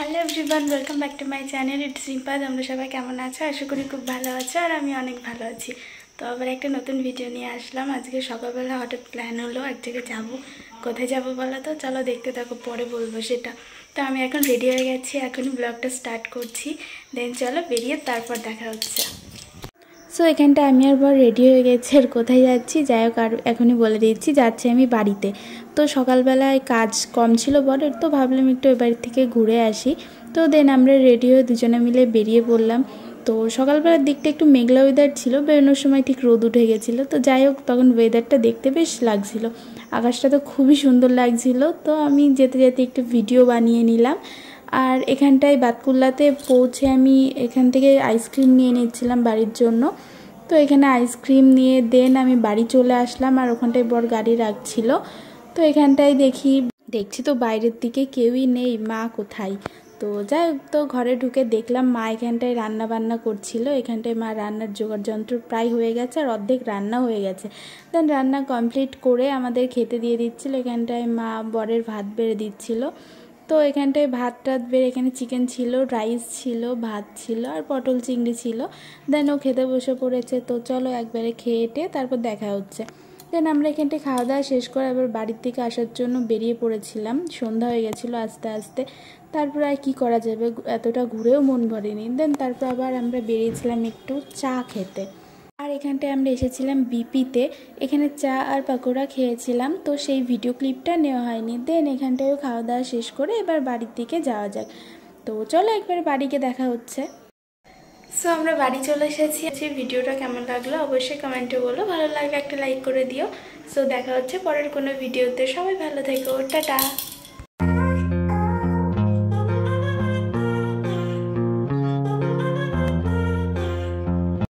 Hello everyone, welcome back to my channel. It's Rimpa. তোমরা সবাই কেমন আছো? আশা করি খুব ভালো আছো, আর আমি অনেক ভালো আছি। তো আবার একটা নতুন ভিডিও নিয়ে আসলাম। আজকে সকালবেলা হঠাৎ প্ল্যান হলো এক জায়গায় যাবো। কোথায় যাবো বলো তো? চলো দেখতে থাকো, পরে বলবো সেটা। তো আমি এখন রেডি হয়ে গেছি, এখনই ব্লগটা স্টার্ট করছি। দেন চলো বেরিয়ে তারপর দেখা হচ্ছে। সো এখানটা আমি আর বর রেডি হয়ে গেছি। আর কোথায় যাচ্ছি যাই হোক, আর এখনই বলে দিচ্ছি, যাচ্ছি আমি বাড়িতে। তো সকালবেলায় কাজ কম ছিল বরের, তো ভাবলাম একটু ওই বাড়ি থেকে ঘুরে আসি। তো দেন আমরা রেডি হয়ে দুজনে মিলে বেরিয়ে পড়লাম। তো সকালবেলার দিকটা একটু মেঘলা ওয়েদার ছিল, বেরোনোর সময় ঠিক রোদ উঠে গেছিলো। তো যাই হোক, তখন ওয়েদারটা দেখতে বেশ লাগছিল, আকাশটা তো খুবই সুন্দর লাগছিল। তো আমি যেতে যেতে একটু ভিডিও বানিয়ে নিলাম। আর এখানটায় বাতকুল্লাতে পৌঁছে আমি এখান থেকে আইসক্রিম নিয়ে নিচ্ছিলাম বাড়ির জন্য। তো এখানে আইসক্রিম নিয়ে দেন আমি বাড়ি চলে আসলাম, আর ওখানটায় বর গাড়ি রাখছিল। তো এখানটায় দেখছি তো বাইরের দিকে কেউই নেই, মা কোথায়। তো যাই হোক, তো ঘরে ঢুকে দেখলাম মা এখানটায় রান্না বান্না করছিল। এখানটায় মা রান্নার জোগাড় যন্ত্র প্রায় হয়ে গেছে, আর অর্ধেক রান্না হয়ে গেছে। দেন রান্না কমপ্লিট করে আমাদের খেতে দিয়ে দিচ্ছিল। এখানটায় মা বরের ভাত বেড়ে দিচ্ছিল। তো এখানটায় ভাত টাত বেড়ে, এখানে চিকেন ছিল, রাইস ছিল, ভাত ছিল, আর পটল চিংড়ি ছিল। দেন ও খেতে বসে পড়েছে। তো চলো একবারে খেয়ে তারপর দেখা হচ্ছে। দেন আমরা এখানটায় খাওয়া দাওয়া শেষ করে আবার বাড়ির থেকে আসার জন্য বেরিয়ে পড়েছিলাম। সন্ধ্যা হয়ে গেছিলো আস্তে আস্তে। তারপর আর কী করা যাবে, এতটা ঘুরেও মন ভরেনি। দেন তারপর আবার আমরা বেরিয়েছিলাম একটু চা খেতে। আর এখানটায় আমরা এসেছিলাম বিপিতে, এখানে চা আর পাকোড়া খেয়েছিলাম। তো সেই ভিডিও ক্লিপটা নেওয়া হয়নি। দেন এখানটায়ও খাওয়া দাওয়া শেষ করে এবার বাড়ির দিকে যাওয়া যাক। তো চলো একবার বাড়িকে দেখা হচ্ছে। সো আমরা বাড়ি চলে এসেছি। ভিডিওটা কেমন লাগলো অবশ্যই কমেন্টে বলো, ভালো লাগলে একটা লাইক করে দিও। সো দেখা হচ্ছে পরের কোনো ভিডিওতে। সবাই ভালো থেকো, টাটা।